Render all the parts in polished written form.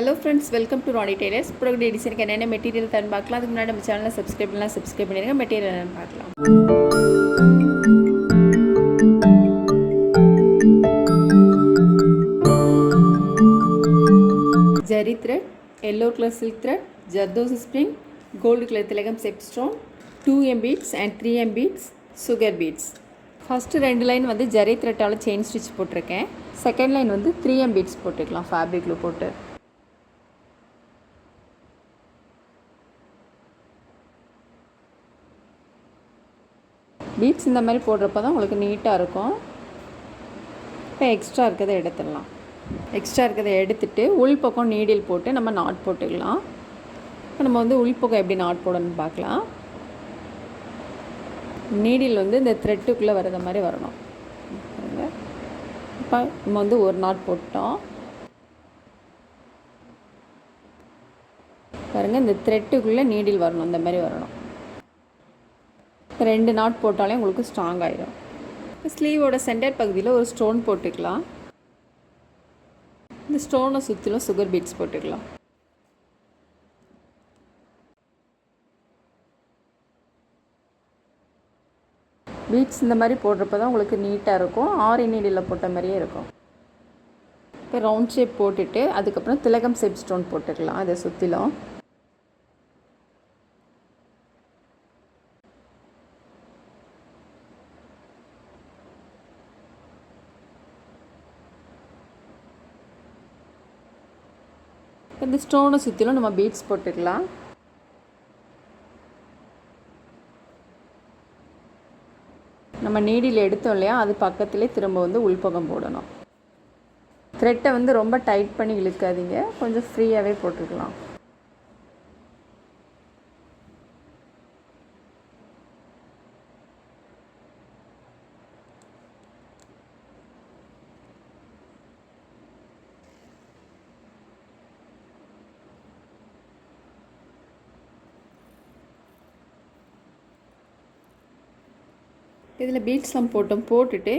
Hello friends, welcome to Rani Tailors. ப்ரோக்ரே டிசைனுக்கு என்னென்ன மெட்டீரியல் தரேன்னு பார்க்கலாம். அதுக்கு முன்னாடி நம்ம சேனலை சப்ஸ்கிரைப் பண்ணிடுங்க. மெட்டீரியல் என்னென்னு பார்க்கலாம். Zari thread, yellow colour silk thread, zardozi spring, gold colour திலகம் செப் stone, 2M beads and 3M beads, sugar beads. First 2 line வந்து ஜரி த்ரெட்டால் செயின் ஸ்டிச் போட்டிருக்கேன். செகண்ட் லைன் வந்து 3M பீட்ஸ் போட்டுக்கலாம் ஃபேப்ரிக்கில் போட்டு. பீட்ஸ் இந்த மாதிரி போடுறப்ப தான் உங்களுக்கு நீட்டாக இருக்கும். இப்போ எக்ஸ்ட்ரா இருக்கிறத எடுத்துடலாம். எக்ஸ்ட்ரா இருக்கிறத எடுத்துகிட்டு உள் பக்கம் நீடில் போட்டு நம்ம நாட் போட்டுக்கலாம். இப்போ நம்ம வந்து உள் பக்கம் எப்படி நாட் போடணும்னு பார்க்கலாம். நீடில் வந்து இந்த த்ரெட்டுக்குள்ளே வர்ற மாதிரி வரணும். இப்போ நம்ம வந்து ஒரு நாட் போட்டோம் பாருங்கள். இந்த த்ரெட்டுக்குள்ளே நீடில் வரணும், இந்த மாதிரி வரணும். 2 நாட் போட்டாலே உங்களுக்கு ஸ்ட்ராங் ஆகிடும். ஸ்லீவோட சென்டர் பகுதியில் ஒரு ஸ்டோன் போட்டுக்கலாம். இந்த ஸ்டோனை சுற்றிலும் சுகர் பீட்ஸ் போட்டுக்கலாம். பீட்ஸ் இந்த மாதிரி போடுறப்ப தான் உங்களுக்கு நீட்டாக இருக்கும். ஆரி நீடில் போட்ட மாதிரியே இருக்கும். இப்போ ரவுண்ட் ஷேப் போட்டுட்டு அதுக்கப்புறம் திலகம் செப் ஸ்டோன் போட்டுக்கலாம். அதை சுற்றிலும் இந்த ஸ்டோனை சுற்றிலும் நம்ம பீட்ஸ் போட்டுக்கலாம். நம்ம நீடில் எடுத்தோம் இல்லையா, அது பக்கத்துலேயே திரும்ப வந்து உள்பக்கம் போடணும். த்ரெட்டை வந்து ரொம்ப டைட் பண்ணி இழுக்காதீங்க, கொஞ்சம் ஃப்ரீயாகவே போட்டுக்கலாம். இதில் பீட்ஸ்லாம் போட்டுட்டு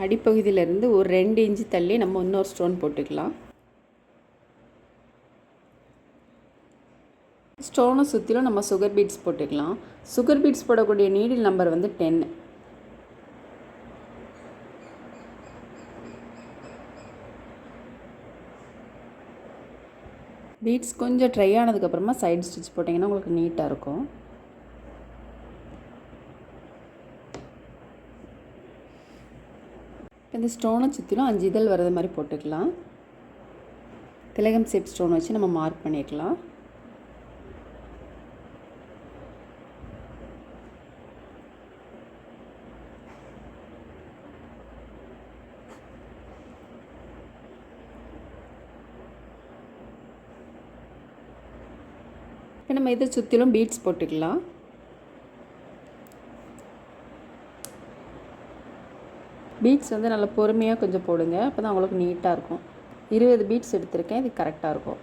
அடிப்பகுதியிலேருந்து ஒரு 2 இன்ச்சு தள்ளி நம்ம இன்னொரு ஸ்டோன் போட்டுக்கலாம். ஸ்டோனை சுற்றிலும் நம்ம சுகர் பீட்ஸ் போட்டுக்கலாம். சுகர் பீட்ஸ் போடக்கூடிய நீடில் நம்பர் வந்து 10. பீட்ஸ் கொஞ்சம் ட்ரை ஆனதுக்கப்புறமா சைடு ஸ்டிச் போட்டிங்கன்னா உங்களுக்கு நீட்டாக இருக்கும். இந்த ஸ்டோனை சுற்றிலும் 5 இதழ் வர்றது மாதிரி போட்டுக்கலாம். திலகம் ஷேப் ஸ்டோன் வச்சு நம்ம மார்க் பண்ணிக்கலாம். இப்போ நம்ம இதை சுற்றிலும் பீட்ஸ் போட்டுக்கலாம். பீட்ஸ் வந்து நல்லா பொறுமையாக கொஞ்சம் போடுங்க, அப்போ தான் அவங்களுக்கு நீட்டாக இருக்கும். 20 பீட்ஸ் எடுத்திருக்கேன், இது கரெக்டாக இருக்கும்.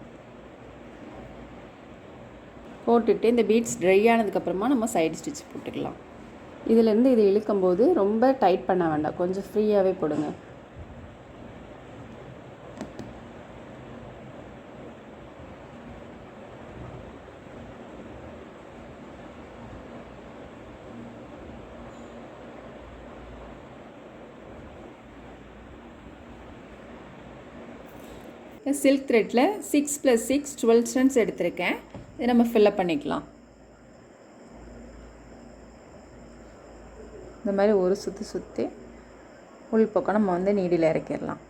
போட்டுட்டு இந்த பீட்ஸ் ட்ரை ஆனதுக்கப்புறமா நம்ம சைடு ஸ்டிச் போட்டுக்கலாம். இதிலேருந்து இது இழுக்கும்போது ரொம்ப டைட் பண்ண வேண்டாம், கொஞ்சம் ஃப்ரீயாகவே போடுங்க. சில்க் த்ரெட்டில் 6 + 6 12 ஸ்டென்ஸ் எடுத்திருக்கேன். இதை நம்ம ஃபில்லப் பண்ணிக்கலாம். இந்த மாதிரி ஒரு சுற்றி உள் பக்கம் நம்ம வந்து நீடில் இறக்கிடலாம்.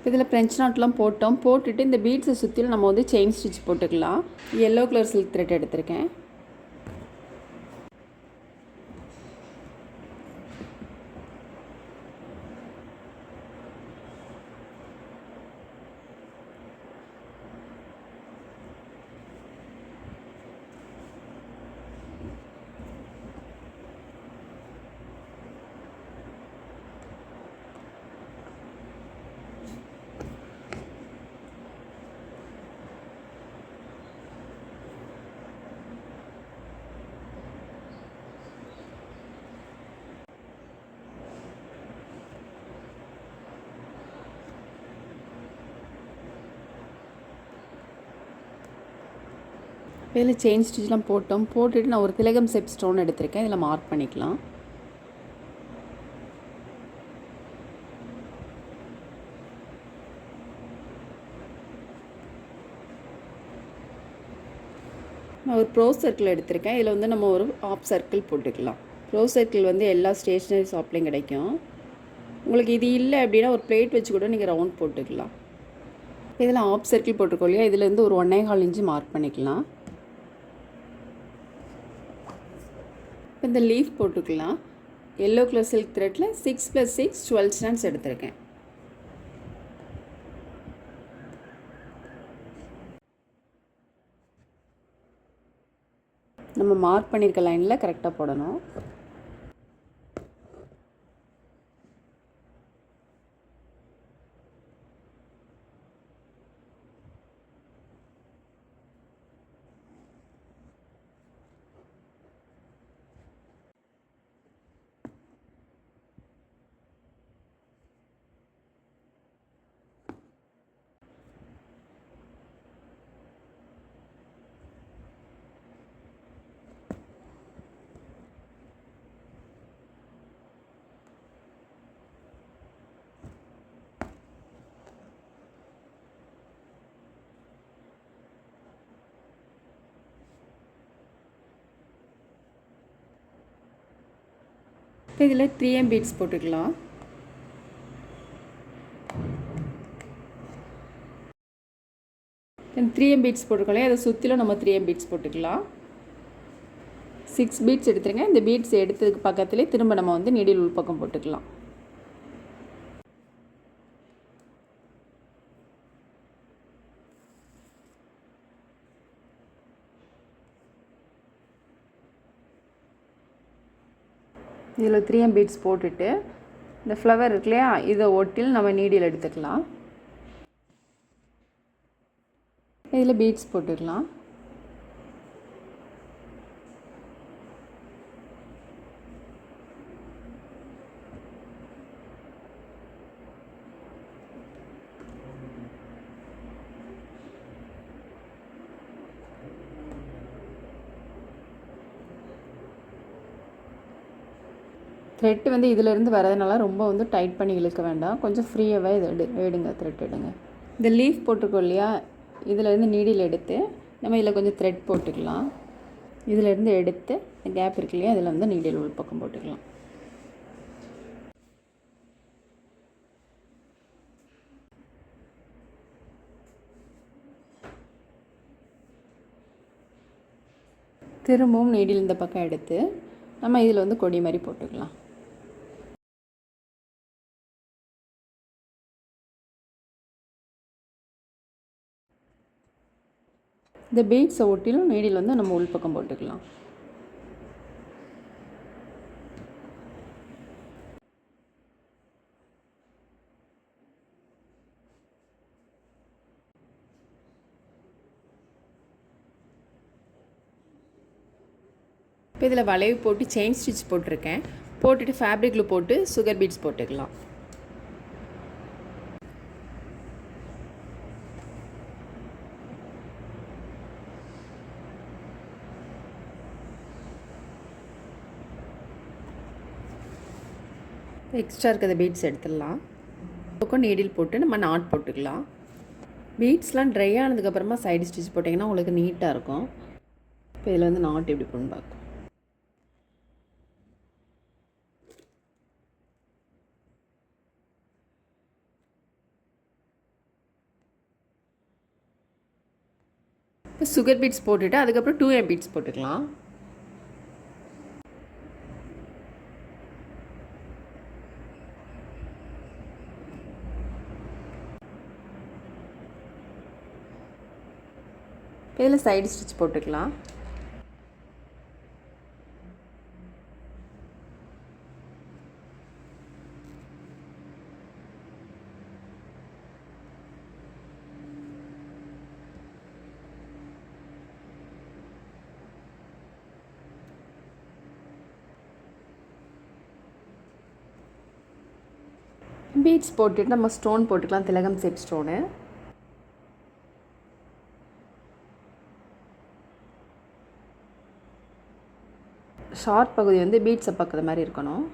இதில் ஃப்ரெஞ்ச் நாட்லாம் போட்டோம். போட்டுட்டு இந்த பீட்ஸை சுற்றிலும் நம்ம வந்து செயின் ஸ்டிச் போட்டுக்கலாம். எல்லோ கலர் சில்க் த்ரெட் எடுத்திருக்கேன். இதில் செயின் ஸ்டிச்லாம் போட்டோம். போட்டுட்டு நான் ஒரு திலகம் ஷேப் ஸ்டோன் எடுத்திருக்கேன். இதில் மார்க் பண்ணிக்கலாம். நான் ஒரு ப்ரோ சர்க்கிள் எடுத்திருக்கேன். இதில் வந்து நம்ம ஒரு ஆஃப் சர்க்கிள் போட்டுக்கலாம். ப்ரோ சர்க்கிள் வந்து எல்லா ஸ்டேஷ்னரி ஷாப்லேயும் கிடைக்கும். உங்களுக்கு இது இல்லை அப்படின்னா ஒரு பிளேட் வச்சு கூட நீங்கள் ரவுண்ட் போட்டுக்கலாம். இதில் ஆஃப் சர்க்கிள் போட்டிருக்கோம் இல்லையா, இதுலேருந்து ஒரு 1.25 இன்ச்சு மார்க் பண்ணிக்கலாம். இந்த லீஃப் போட்டுக்கலாம். எல்லோ கலர் சில்க் த்ரெட்டில் 6 + 6 12 ஸ்டாண்ட்ஸ் எடுத்திருக்கேன். நம்ம மார்க் பண்ணியிருக்க லைனில் கரெக்டாக போடணும். இப்போ இதில் 3M பீட்ஸ் போட்டுக்கலாம். தென் 3M பீட்ஸ் போட்டுக்கலாம். அதை சுற்றிலும் நம்ம 3M பீட்ஸ் போட்டுக்கலாம். 6 பீட்ஸ் எடுத்துருங்க. இந்த பீட்ஸ் எடுத்ததுக்கு பக்கத்துலேயே திரும்ப நம்ம வந்து நீடில் உள்பக்கம் போட்டுக்கலாம். இதில் 3M பீட்ஸ் போட்டுட்டு இந்த ஃப்ளவர் இருக்கு இல்லையா, இதை ஒட்டில் நம்ம நீடில் எடுத்துக்கலாம். இதில் பீட்ஸ் போட்டுக்கலாம். த்ரெட் வந்து இதிலேருந்து வரதுனால ரொம்ப வந்து டைட் பண்ணி இழுக்க வேண்டாம். கொஞ்சம் ஃப்ரீயாகவே இது எடுங்க, த்ரெட் எடுங்க. இந்த லீஃப் போட்டிருக்கோம் இல்லையா, இதிலேருந்து நீடில் எடுத்து நம்ம இதில் கொஞ்சம் த்ரெட் போட்டுக்கலாம். இதிலேருந்து எடுத்து கேப் இருக்கு இல்லையா, இதில் வந்து நீடில் உள் பக்கம் போட்டுக்கலாம். திரும்பவும் நீடில் இந்த பக்கம் எடுத்து நம்ம இதில் வந்து கொடி மாதிரி போட்டுக்கலாம். இந்த பீட்ஸை ஒட்டிலும் நீடில் வந்து நம்ம உள்பக்கம் போட்டுக்கலாம். இப்போ இதில் வளைவு போட்டு செயின் ஸ்டிச் போட்டிருக்கேன். போட்டுட்டு ஃபேப்ரிக்கில் போட்டு சுகர் பீட்ஸ் போட்டுக்கலாம். எக்ஸ்ட்ரா இருக்கிற பீட்ஸ் எடுத்துடலாம். பக்கம் நீடில் போட்டு நம்ம நாட் போட்டுக்கலாம். பீட்ஸ்லாம் ட்ரை ஆனதுக்கப்புறமா சைடு ஸ்டிச் போட்டிங்கன்னா உங்களுக்கு நீட்டாக இருக்கும். இப்போ இதில் வந்து நாட் எப்படி போடணும்னு பார்க்கும். இப்போ சுகர் பீட்ஸ் போட்டுட்டு அதுக்கப்புறம் 2M பீட்ஸ் போட்டுக்கலாம். இதில் சைடு ஸ்டிச் போட்டுக்கலாம். பீட்ஸ் போட்டுட்டு நம்ம ஸ்டோன் போட்டுக்கலாம், திலகம் ஷேப் ஸ்டோனு. ஷார்ட் பகுதி வந்து பீட்ஸை பார்க்குற மாதிரி இருக்கணும்.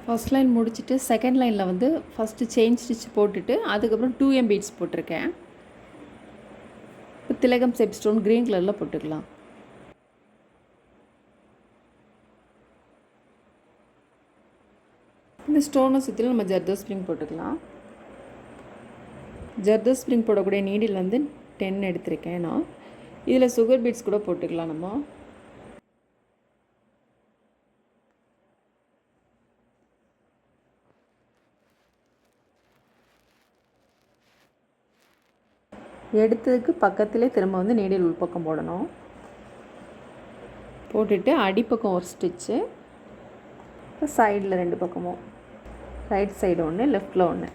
ஃபஸ்ட் லைன் முடிச்சுட்டு செகண்ட் லைனில் வந்து ஃபஸ்ட்டு செயின் ஸ்டிச் போட்டுட்டு அதுக்கப்புறம் 2M பீட்ஸ் போட்டிருக்கேன். இப்போ திலகம் ஷேப் ஸ்டோன் க்ரீன் கலரில் போட்டுக்கலாம். இந்த ஸ்டோனை சுற்றிலும் நம்ம ஜர்தோ ஸ்ப்ரிங் போட்டுக்கலாம். ஜர்தோ ஸ்ப்ரிங் போடக்கூடிய நீடில் வந்து 10 எடுத்திருக்கேன் நான். இதில் சுகர் பீட்ஸ் கூட போட்டுக்கலாம் நம்ம. எடுத்ததுக்கு பக்கத்திலே திரும்ப வந்து நீடில் உள்பக்கம் போடணும். போட்டுட்டு அடிப்பக்கம் ஒரு ஸ்டிச்சு, சைடில் 2 பக்கமும், ரைட் சைடு ஒன்று லெஃப்டில் ஒன்று.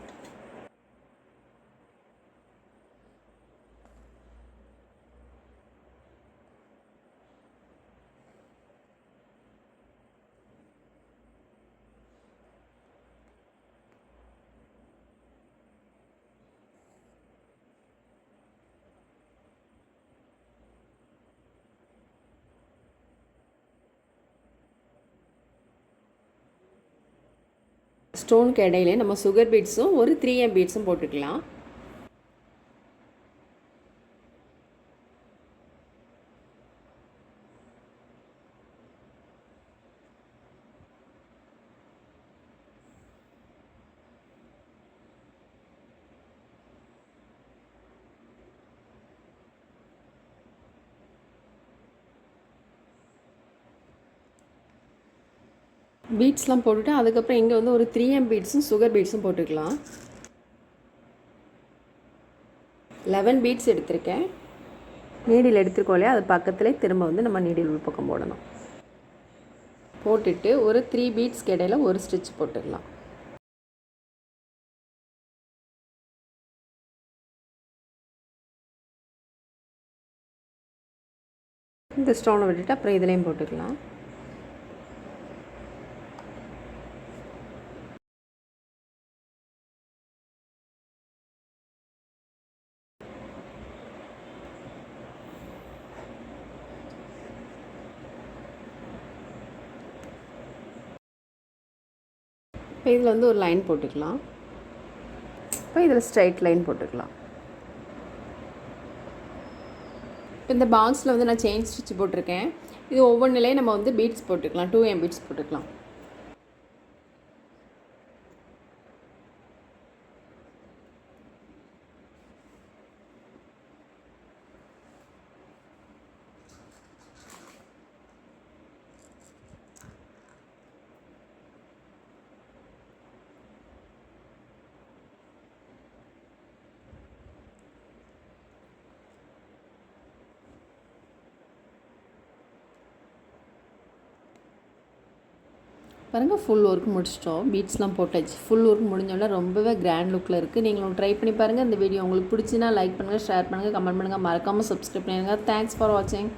ஸ்டோனுக்கு இடையிலே நம்ம சுகர் பீட்ஸும் ஒரு 3M பீட்ஸும் போட்டுக்கலாம். பீட்ஸ்லாம் போட்டுட்டு அதுக்கப்புறம் இங்கே வந்து ஒரு 3M பீட்ஸும் சுகர் பீட்ஸும் போட்டுக்கலாம். 11 பீட்ஸ் எடுத்திருக்கேன். நீடில் எடுத்துருக்கோம் இல்லையா, அது பக்கத்துலேயே திரும்ப வந்து நம்ம நீடில் உள்பக்கம் போடணும். போட்டுட்டு ஒரு 3 பீட்ஸ்க்கு இடையில ஒரு ஸ்டிச் போட்டுக்கலாம். இந்த ஸ்டோனை விட்டுட்டு அப்புறம் இதுலேயும் போட்டுக்கலாம். இப்போ இதில் வந்து ஒரு லைன் போட்டுக்கலாம். இப்போ இதில் ஸ்ட்ரைட் லைன் போட்டுக்கலாம். இப்போ இந்த பாக்ஸில் வந்து நான் செயின் ஸ்டிச் போட்டிருக்கேன். இது ஒவ்வொன்றிலையும் நம்ம வந்து பீட்ஸ் போட்டுக்கலாம், 2M பீட்ஸ் போட்டுக்கலாம். பாருங்கள் ஃபுல் ஒர்க் முடிச்சிட்டோம். பீட்ஸ்லாம் போட்டாச்சு. ஃபுல் ஒர்க் முடிஞ்சோடனே ரொம்பவே கிராண்ட் லுக்கில் இருக்குது. நீங்களும் ட்ரை பண்ணி பாருங்கள். இந்த வீடியோ உங்களுக்கு பிடிச்சினா லைக் பண்ணுங்கள், ஷேர் பண்ணுங்கள், கமெண்ட் பண்ணுங்கள், மறக்காமல் சப்ஸ்கிரைப் பண்ணுங்கள். தேங்க்ஸ் ஃபார் வாட்சிங்.